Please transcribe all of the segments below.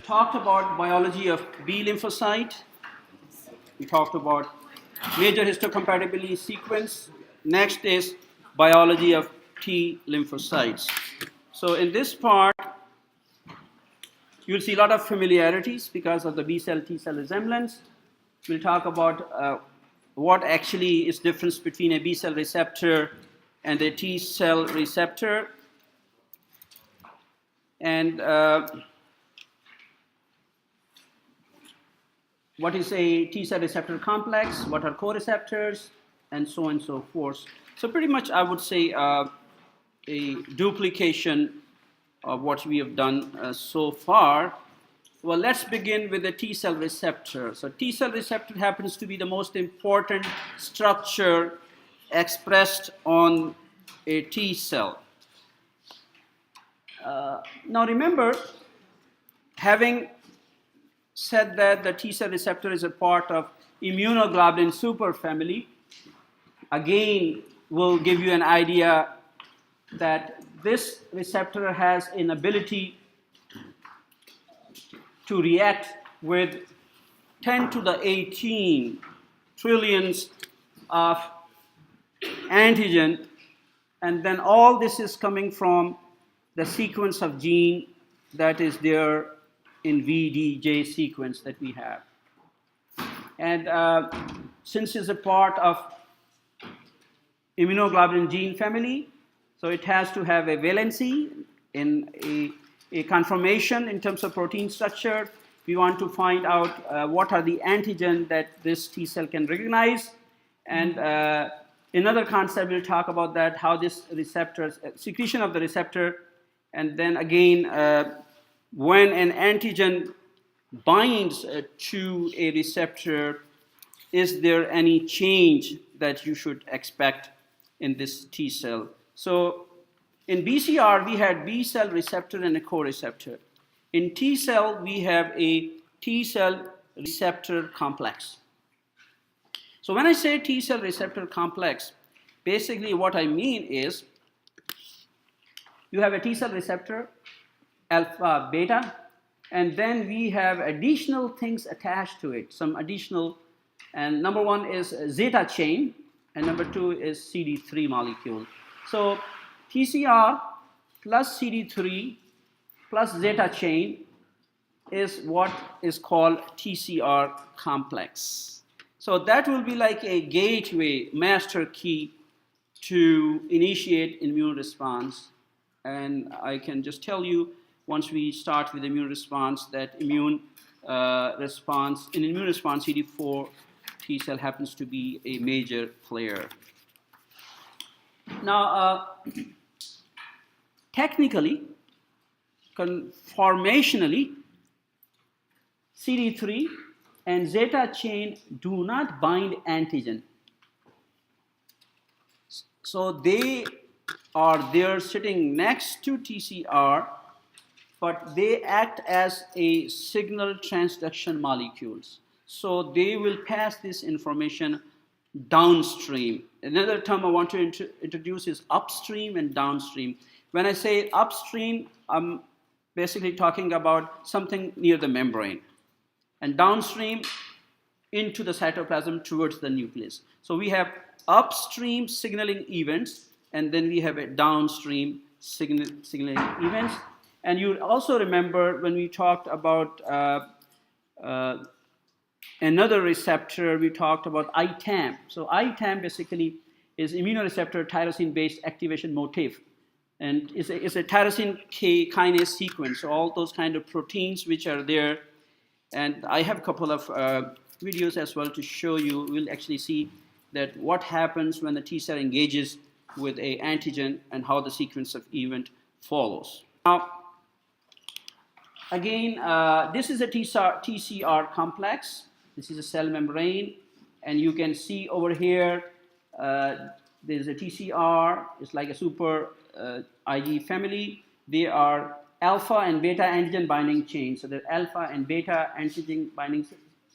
talked about biology of B lymphocyte. We talked about major histocompatibility sequence. Next is biology of T lymphocytes. So in this part, you'll see a lot of familiarities because of the B cell T cell resemblance. We'll talk about what actually is difference between a B cell receptor and a T cell receptor. And what is a T cell receptor complex, what are co-receptors, and so on and so forth. So pretty much I would say a duplication of what we have done so far. Well, let's begin with the T cell receptor. So T cell receptor happens to be the most important structure expressed on a T cell. Now remember, having said that the T cell receptor is a part of immunoglobulin superfamily, again will give you an idea that this receptor has an ability to react with 10 to the 18 trillions of antigen, and then all this is coming from the sequence of gene that is there in VDJ sequence that we have. And since it's a part of immunoglobulin gene family, so it has to have a valency in a conformation in terms of protein structure. We want to find out what are the antigen that this T cell can recognize. And another concept, we'll talk about that, how this receptor, secretion of the receptor, and then again, when an antigen binds to a receptor, is there any change that you should expect in this T cell? So in BCR, we had B cell receptor and a co-receptor. In T cell, we have a T cell receptor complex. So when I say T cell receptor complex, basically what I mean is you have a T cell receptor, alpha, beta, and then we have additional things attached to it, some additional, and number one is zeta chain, and number two is CD3 molecule. So TCR plus CD3 plus zeta chain is what is called TCR complex. So that will be like a gateway, master key to initiate immune response. And I can just tell you, once we start with immune response, that immune response, in immune response, CD4 T cell happens to be a major player. Now, technically, conformationally, CD3 and zeta chain do not bind antigen. So they are there sitting next to TCR, but they act as a signal transduction molecules. So they will pass this information downstream. Another term I want to introduce is upstream and downstream. When I say upstream, I'm basically talking about something near the membrane, and downstream into the cytoplasm towards the nucleus. So we have upstream signaling events, and then we have a downstream signaling events. And you also remember when we talked about another receptor, we talked about ITAM. So ITAM basically is immunoreceptor tyrosine-based activation motif, and it's a tyrosine kinase sequence. So all those kind of proteins which are there, and I have a couple of videos as well to show you. We'll actually see that what happens when the T cell engages with a antigen and how the sequence of event follows. Now, again, this is a TCR complex. This is a cell membrane, and you can see over here there's a TCR. It's like a super IG family. They are alpha and beta antigen binding chains. So they're alpha and beta antigen binding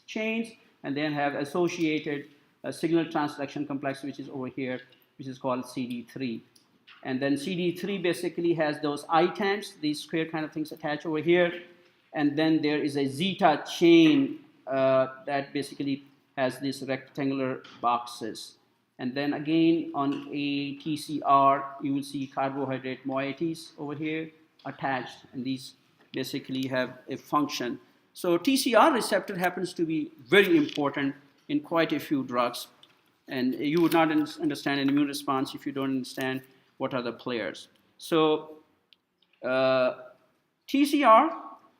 chains, and then have associated signal transduction complex, which is over here, which is called CD3. And then CD3 basically has those ITAMs, these square kind of things attached over here. and then there is a zeta chain that basically has these rectangular boxes. And then again on a TCR, you will see carbohydrate moieties over here attached, and these basically have a function. So TCR receptor happens to be very important in quite a few drugs, and you would not understand an immune response if you don't understand what are the players. So TCR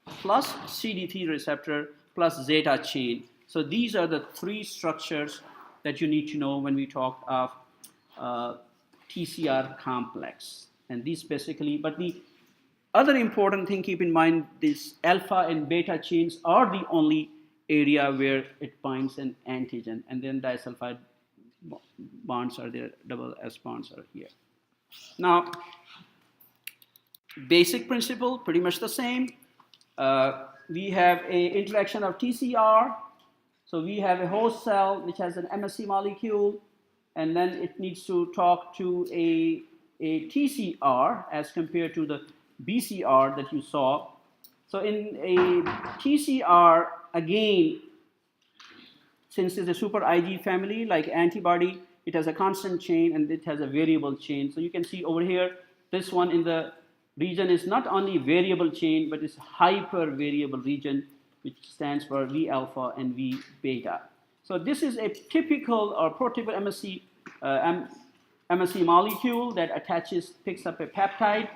plus CD3 receptor plus zeta chain. So these are the three structures that you need to know when we talk of TCR complex. And these basically, but the other important thing, keep in mind, these alpha and beta chains are the only area where it binds an antigen, and then disulfide bonds are there, double S bonds are here. Now, basic principle, pretty much the same. We have an interaction of TCR. So we have a host cell which has an MSC molecule, and then it needs to talk to a TCR as compared to the BCR that you saw. So in a TCR, again, since it's a super Ig family like antibody, it has a constant chain and it has a variable chain. So you can see over here, this one in the region is not only variable chain, but it's hyper variable region, which stands for V alpha and V beta. So this is a typical or prototypical MSC molecule that attaches, picks up a peptide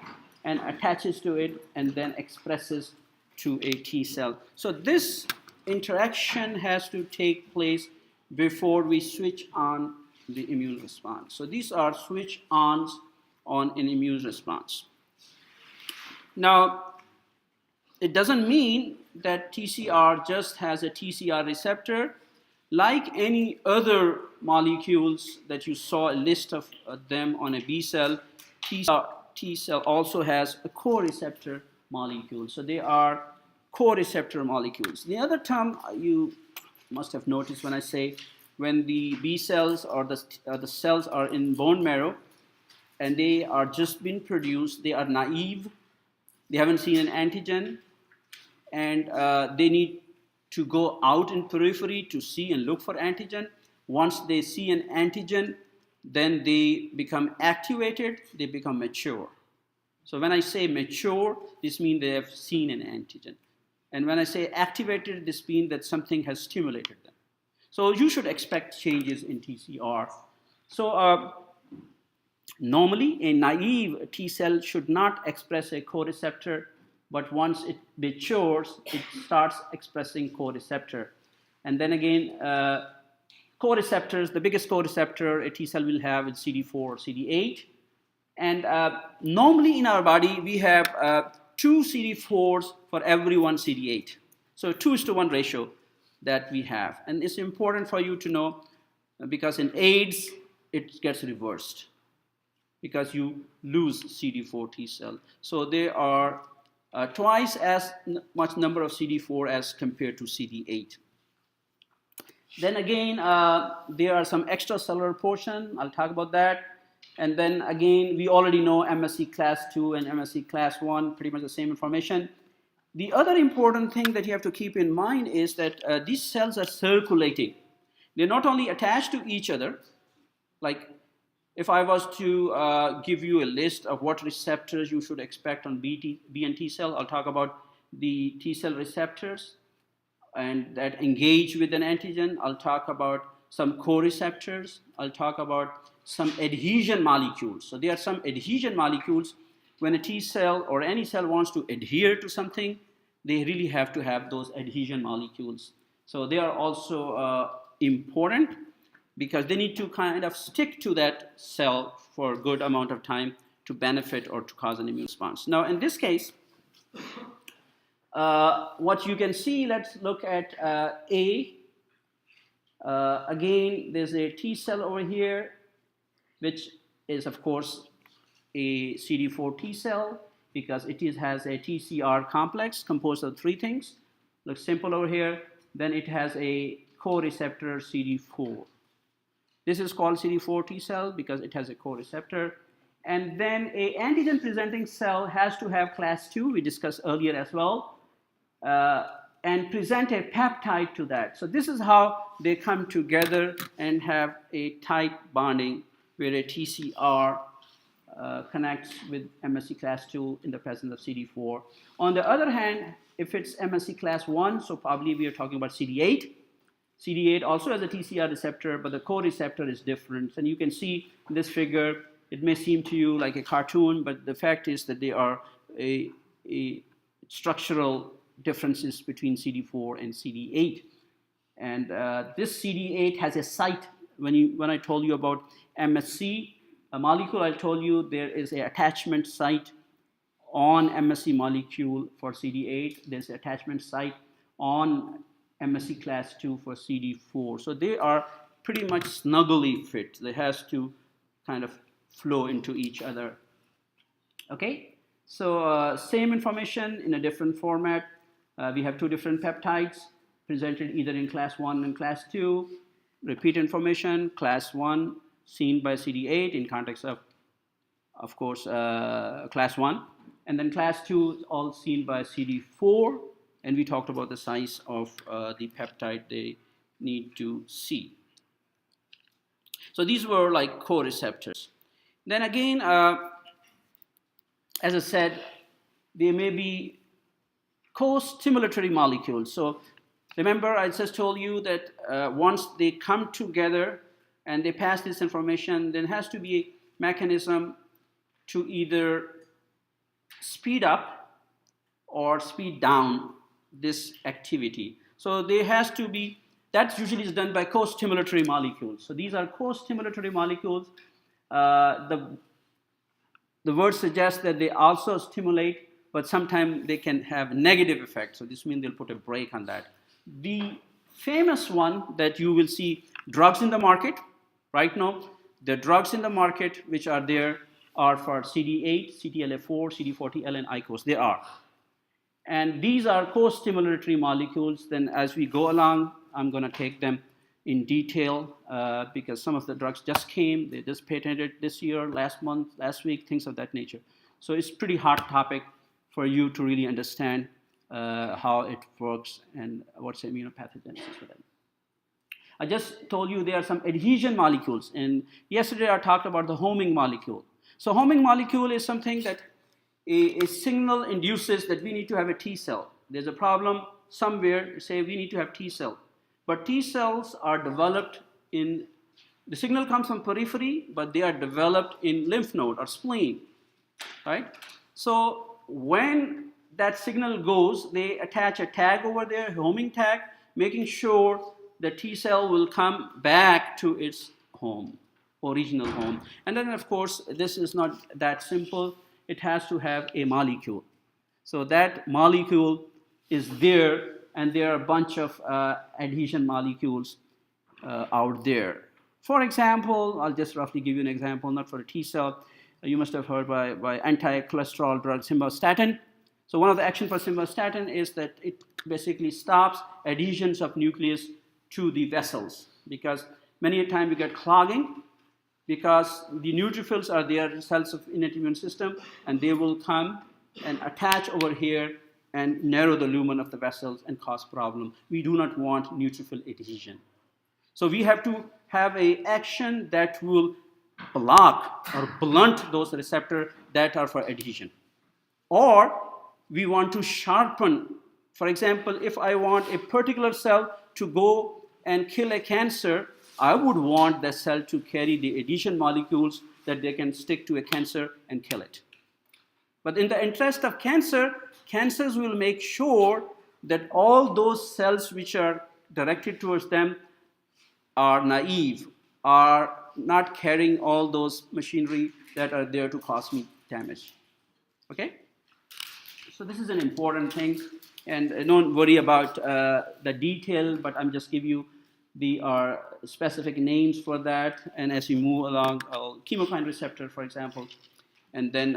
and attaches to it and then expresses to a T cell. So this interaction has to take place before we switch on the immune response. So these are switch ons on an immune response. Now, it doesn't mean that TCR just has a TCR receptor. Like any other molecules that you saw a list of them on a B cell, T cell also has a co-receptor molecule. So they are co-receptor molecules. The other term you must have noticed when I say when the B cells or the cells are in bone marrow and they are just being produced, they are naive, they haven't seen an antigen, and they need to go out in periphery to see and look for antigen. Once they see an antigen, then they become activated, they become mature. So when I say mature, this means they have seen an antigen. And when I say activated, this means that something has stimulated them. So you should expect changes in TCR. So normally a naive T cell should not express a co-receptor, but once it matures, it starts expressing co-receptor. And then again, co-receptors, the biggest co-receptor a T cell will have is CD4 or CD8. And normally in our body, we have 2 CD4s for every 1 CD8. So 2:1 ratio that we have. And it's important for you to know because in AIDS, it gets reversed because you lose CD4 T cell. So there are twice as much number of CD4 as compared to CD8. Then again, there are some extracellular portion. I'll talk about that. And then again, we already know MSC class 2 and MSC class 1, pretty much the same information. The other important thing that you have to keep in mind is that these cells are circulating. They're not only attached to each other, like if I was to give you a list of what receptors you should expect on B and T cell, I'll talk about the T cell receptors and that engage with an antigen. I'll talk about some co-receptors. I'll talk about some adhesion molecules. So there are some adhesion molecules. When a T cell or any cell wants to adhere to something, they really have to have those adhesion molecules. So they are also important because they need to kind of stick to that cell for a good amount of time to benefit or to cause an immune response. Now, in this case, what you can see, let's look at A. Again, there's a T cell over here, which is, of course, a CD4 T cell because it has a TCR complex composed of 3 things. Looks simple over here. Then it has a co-receptor CD4. This is called CD4 T cell because it has a co-receptor. And then a antigen-presenting cell has to have class 2. We discussed earlier as well. and present a peptide to that. So this is how they come together and have a tight bonding where a TCR connects with MSC class 2 in the presence of CD4. On the other hand, if it's MSC class 1, so probably we are talking about CD8. CD8 also has a TCR receptor, but the co-receptor is different. And you can see in this figure, it may seem to you like a cartoon, but the fact is that they are a structural differences between CD4 and CD8. And this CD8 has a site. When I told you about MSC, a molecule, I told you there is an attachment site on MSC molecule for CD8. There's an attachment site on MSC class 2 for CD4. So they are pretty much snugly fit. They has to kind of flow into each other. Okay, so same information in a different format. We have two different peptides presented either in class 1 and class 2. Repeat information, class 1 seen by CD8 in context of course, class 1. And then class 2 all seen by CD4. And we talked about the size of the peptide they need to see. So these were like co-receptors. Then again, as I said, they may be co-stimulatory molecules. So remember, I just told you that once they come together and they pass this information, there has to be a mechanism to either speed up or speed down this activity. So there has to be, that usually is done by co-stimulatory molecules. So these are co-stimulatory molecules. The word suggests that they also stimulate, but sometimes they can have negative effects. So this means they'll put a brake on that. The famous one that you will see drugs in the market right now, the drugs in the market which are there are for CD8, CTLA4, CD40L, and ICOS. They are. And these are co-stimulatory molecules. Then as we go along, I'm going to take them in detail because some of the drugs just came. They just patented this year, last month, last week, things of that nature. So it's pretty hot topic for you to really understand how it works and what's immunopathogenesis for them. I just told you there are some adhesion molecules. And yesterday I talked about the homing molecule. So homing molecule is something that a signal induces that we need to have a T cell. There's a problem somewhere, say we need to have T cell. But T cells are developed in, the signal comes from periphery, but they are developed in lymph node or spleen, right? So when that signal goes, they attach a tag over there, homing tag, making sure the T cell will come back to its home, original home. And then of course, this is not that simple. It has to have a molecule. So that molecule is there, and there are a bunch of adhesion molecules out there. For example, I'll just roughly give you an example, not for a T cell. You must have heard by anti-cholesterol drug simvastatin. So one of the actions for simvastatin is that it basically stops adhesions of nucleus to the vessels, because many a time you get clogging because the neutrophils are there, cells of innate immune system, and they will come and attach over here and narrow the lumen of the vessels and cause problem. We do not want neutrophil adhesion. So we have to have an action that will block or blunt those receptors that are for adhesion. Or we want to sharpen. For example, if I want a particular cell to go and kill a cancer, I would want the cell to carry the adhesion molecules that they can stick to a cancer and kill it. But in the interest of cancer, cancers will make sure that all those cells which are directed towards them are naive, are not carrying all those machinery that are there to cause me damage. Okay? So this is an important thing, and don't worry about the detail, but I'm just giving you the specific names for that. And as we move along, chemokine receptor, for example, and then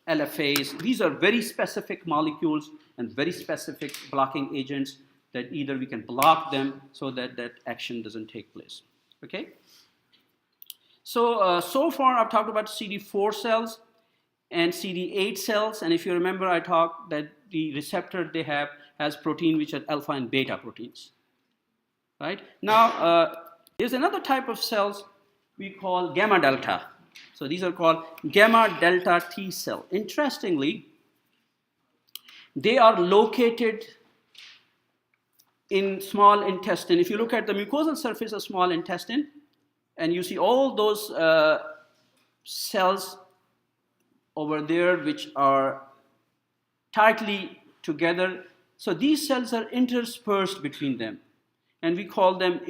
LFAs. These are very specific molecules and very specific blocking agents that either we can block them so that that action doesn't take place. Okay? So, so far I've talked about CD4 cells and CD8 cells, and if you remember, I talked that the receptor they have has protein which are alpha and beta proteins. Right? Now, there's another type of cells we call gamma delta. So these are called gamma delta T cell. Interestingly, they are located in small intestine. If you look at the mucosal surface of small intestine, and you see all those cells over there which are tightly together. So these cells are interspersed between them. And we call them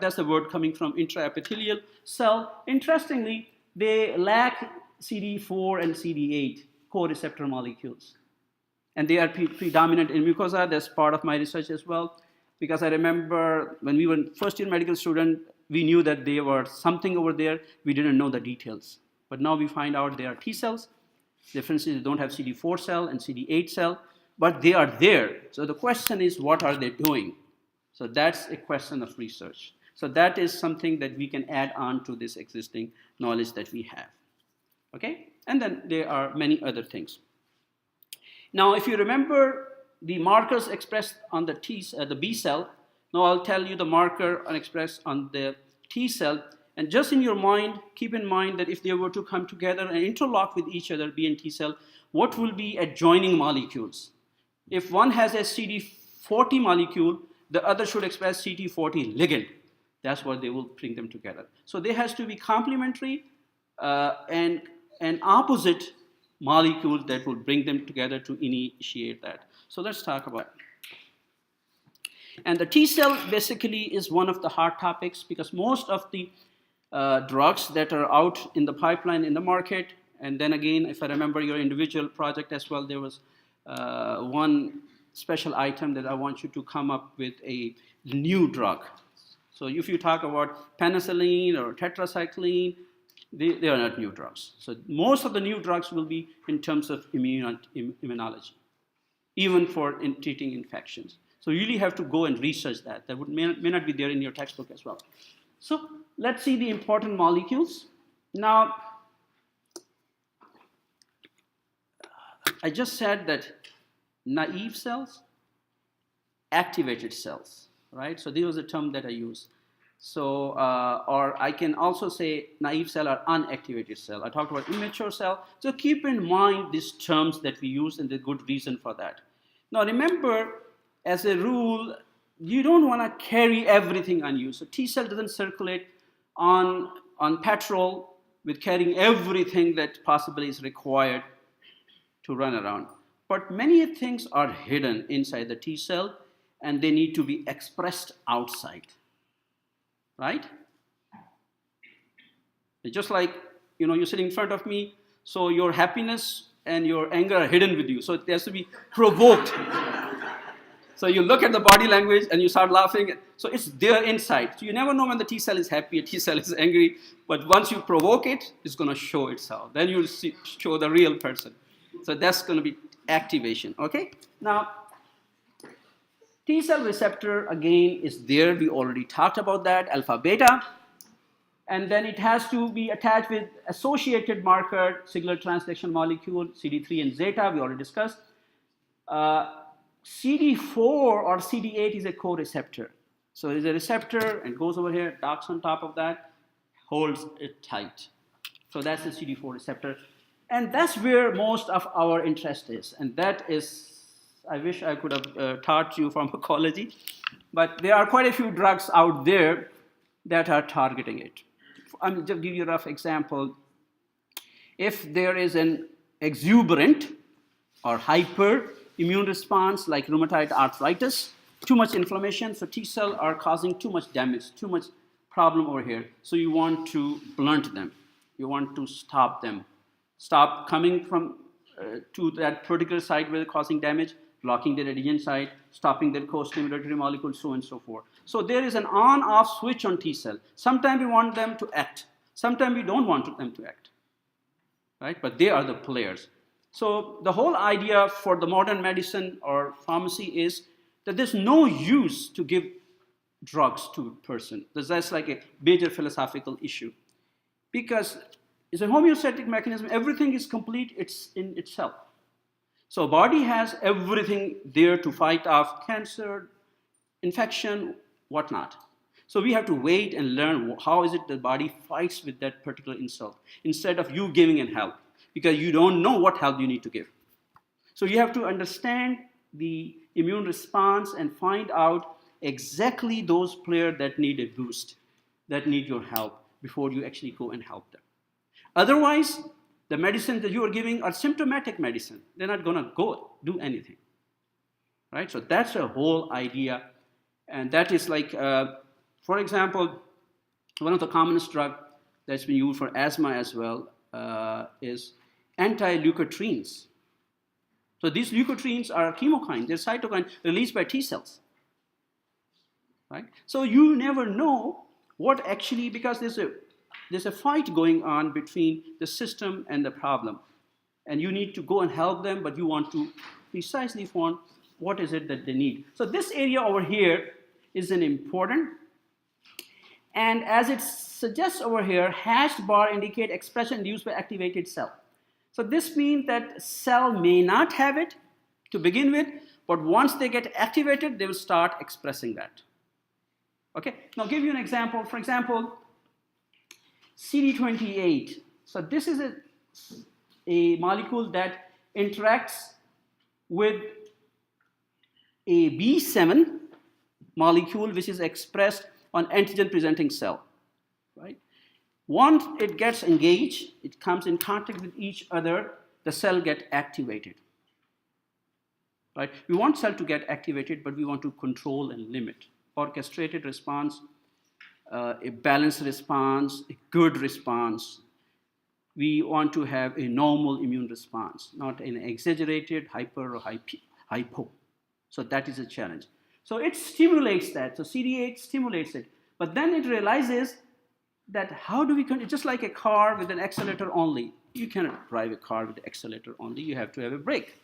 that's the word coming from intraepithelial cell. Interestingly, they lack CD4 and CD8 co-receptor molecules. And they are predominant in mucosa. That's part of my research as well. Because I remember when we were first year medical student, we knew that there was something over there. We didn't know the details. But now we find out they are T cells. The difference is they don't have CD4 cell and CD8 cell, but they are there. So the question is, what are they doing? So that's a question of research. So that is something that we can add on to this existing knowledge that we have. Okay? And then there are many other things. Now, if you remember the markers expressed on the B cell, now I'll tell you the marker expressed on the T cell. And just in your mind, keep in mind that if they were to come together and interlock with each other, B and T cell, what will be adjoining molecules? If one has a CD40 molecule, the other should express CD40 ligand. That's what they will bring them together. So there has to be complementary and an opposite molecule that will bring them together to initiate that. So let's talk about it. And the T cell basically is one of the hot topics because most of the drugs that are out in the pipeline in the market, and then again, if I remember your individual project as well, there was one special item that I want you to come up with a new drug. So if you talk about penicillin or tetracycline, they are not new drugs. So most of the new drugs will be in terms of immunology, even for treating infections. So you really have to go and research that. That may not be there in your textbook as well. So let's see the important molecules. Now, I just said that naive cells, activated cells, right? So this was a term that I use. So, or I can also say naive cell or unactivated cell. I talked about immature cell. So keep in mind these terms that we use and the good reason for that. Now remember, as a rule, you don't want to carry everything on you. So T cell doesn't circulate on petrol with carrying everything that possibly is required to run around. But many things are hidden inside the T cell and they need to be expressed outside, right? It's just like, you're sitting in front of me, so your happiness and your anger are hidden with you. So it has to be provoked. So you look at the body language and you start laughing. So it's there inside. So you never know when the T cell is happy, a T cell is angry. But once you provoke it, it's going to show itself. Then you'll show the real person. So that's going to be activation, okay? Now, T cell receptor, again, is there. We already talked about that, alpha, beta. And then it has to be attached with associated marker, singular transduction molecule, CD3 and zeta, we already discussed. CD4 or CD8 is a co-receptor. So it's a receptor and goes over here, docks on top of that, holds it tight. So that's the CD4 receptor. And that's where most of our interest is. And that is, I wish I could have taught you pharmacology, but there are quite a few drugs out there that are targeting it. I'll just give you a rough example. If there is an exuberant or hyper immune response like rheumatoid arthritis, too much inflammation, so T cells are causing too much damage, too much problem over here. So you want to blunt them. You want to stop them. Stop coming from to that particular site where they're causing damage, blocking the adhesion site, stopping their co-stimulatory molecules, so on and so forth. So there is an on-off switch on T cell. Sometimes we want them to act. Sometimes we don't want them to act, right? But they are the players. So the whole idea for the modern medicine or pharmacy is that there's no use to give drugs to a person. That's like a major philosophical issue. Because it's a homeostatic mechanism. Everything is complete in itself. So body has everything there to fight off cancer, infection, whatnot. So we have to wait and learn how is it the body fights with that particular insult instead of you giving it help, because you don't know what help you need to give. So you have to understand the immune response and find out exactly those players that need a boost, that need your help before you actually go and help them. Otherwise, the medicine that you are giving are symptomatic medicine. They're not going to go do anything, right? So that's the whole idea, and that is like, for example, one of the commonest drug that's been used for asthma as well is anti-leukotrienes. So these leukotrienes are chemokines, they're cytokines released by T cells, right? So you never know what actually, because there's a fight going on between the system and the problem, and you need to go and help them, but you want to precisely find what is it that they need. So this area over here is an important, and as it suggests over here, hashed bar indicate expression induced by activated cell. So this means that cell may not have it to begin with, but once they get activated, they will start expressing that. Okay, now I'll give you an example. For example, CD28. So this is a molecule that interacts with a B7 molecule, which is expressed on antigen-presenting cell, right? Once it gets engaged, it comes in contact with each other, the cell gets activated, right? We want cell to get activated, but we want to control and limit. Orchestrated response, a balanced response, a good response. We want to have a normal immune response, not an exaggerated hyper or hypo. So that is a challenge. So it stimulates that. So CD8 stimulates it. But then it realizes that how do we, it's just like a car with an accelerator only. You cannot drive a car with the accelerator only. You have to have a brake,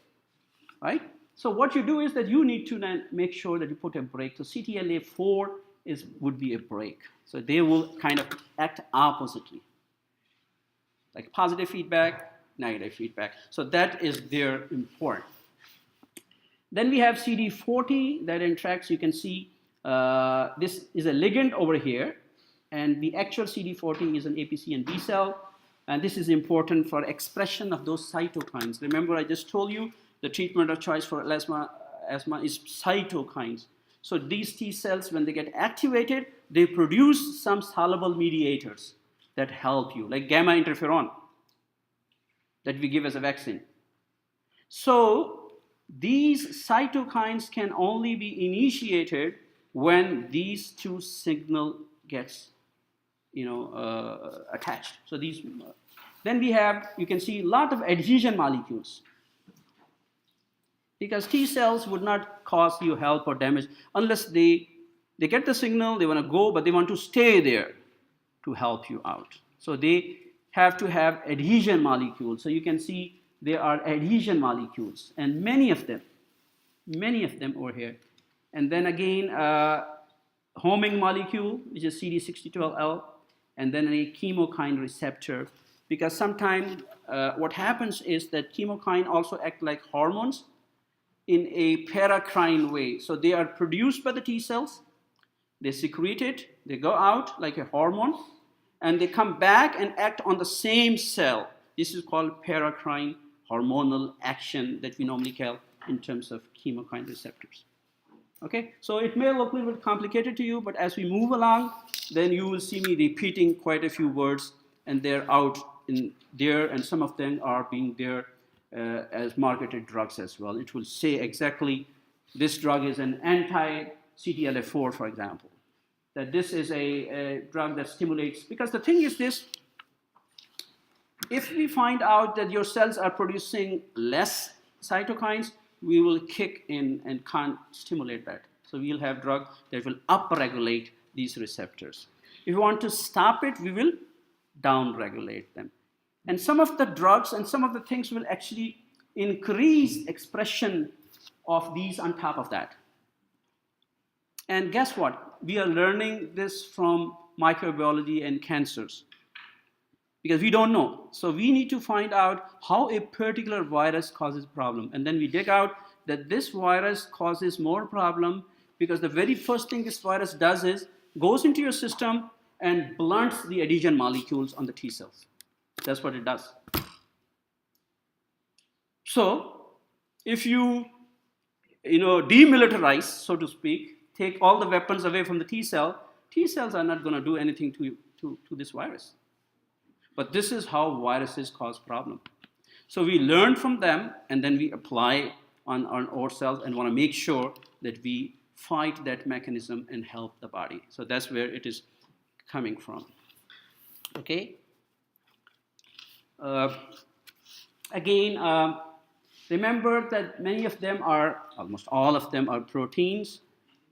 right? So what you do is that you need to then make sure that you put a brake. So CTLA4 would be a brake. So they will kind of act oppositely, like positive feedback, negative feedback. So that is their important. Then we have CD40 that interacts. You can see this is a ligand over here, and the actual CD40 is an APC and B cell, and this is important for expression of those cytokines. Remember, I just told you the treatment of choice for asthma is cytokines. So these T cells, when they get activated, they produce some soluble mediators that help you, like gamma interferon that we give as a vaccine. So these cytokines can only be initiated when these two signal gets attached. So these, then we have, you can see a lot of adhesion molecules, because T cells would not cause you help or damage unless they get the signal, they want to go, but they want to stay there to help you out. So they have to have adhesion molecules. So you can see there are adhesion molecules, and many of them over here. And then again, homing molecule, which is CD62L, and then a chemokine receptor, because sometimes what happens is that chemokine also act like hormones in a paracrine way. So they are produced by the T cells, they secrete it, they go out like a hormone, and they come back and act on the same cell. This is called paracrine hormonal action that we normally call in terms of chemokine receptors. Okay, so it may look a little bit complicated to you, but as we move along, then you will see me repeating quite a few words, and they're out in there, and some of them are being there as marketed drugs as well. It will say exactly this drug is an anti-CTLA4, for example, that this is a drug that stimulates, because the thing is this, if we find out that your cells are producing less cytokines, we will kick in and can't stimulate that. So we'll have drug that will upregulate these receptors. If we want to stop it, we will downregulate them. And some of the drugs and some of the things will actually increase expression of these on top of that. And guess what? We are learning this from microbiology and cancers. because we don't know. So we need to find out how a particular virus causes problem. And then we dig out that this virus causes more problem because the very first thing this virus does is goes into your system and blunts the adhesion molecules on the T cells. That's what it does. So if you demilitarize, so to speak, take all the weapons away from the T cells are not going to do anything to this virus. But this is how viruses cause problem. So we learn from them, and then we apply on ourselves and want to make sure that we fight that mechanism and help the body. So that's where it is coming from. Okay? Again, remember that many of them are, almost all of them are proteins.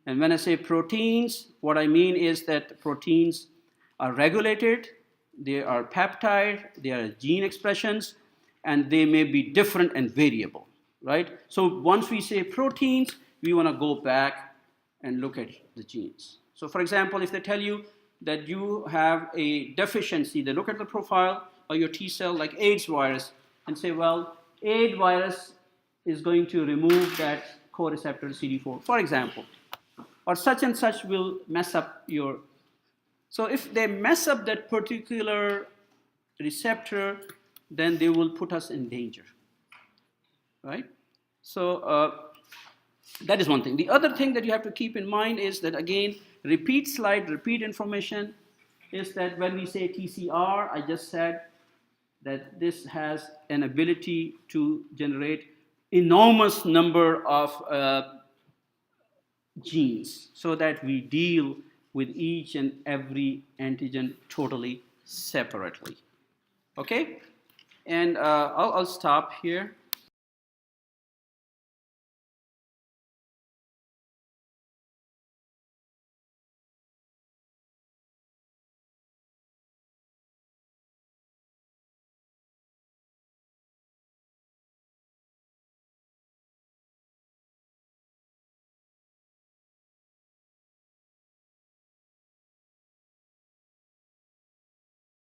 And when I say proteins, what I mean is that proteins are regulated, they are peptide, they are gene expressions, and they may be different and variable, right? So once we say proteins, we want to go back and look at the genes. So for example, if they tell you that you have a deficiency, they look at the profile of your T cell like AIDS virus and say, well, AIDS virus is going to remove that co-receptor CD4, for example, or such and such will mess up your. So if they mess up that particular receptor, then they will put us in danger, right? So that is one thing. The other thing that you have to keep in mind is that, again, repeat slide, repeat information, is that when we say TCR, I just said that this has an ability to generate enormous number of genes so that we deal with each and every antigen totally separately. Okay? And I'll stop here.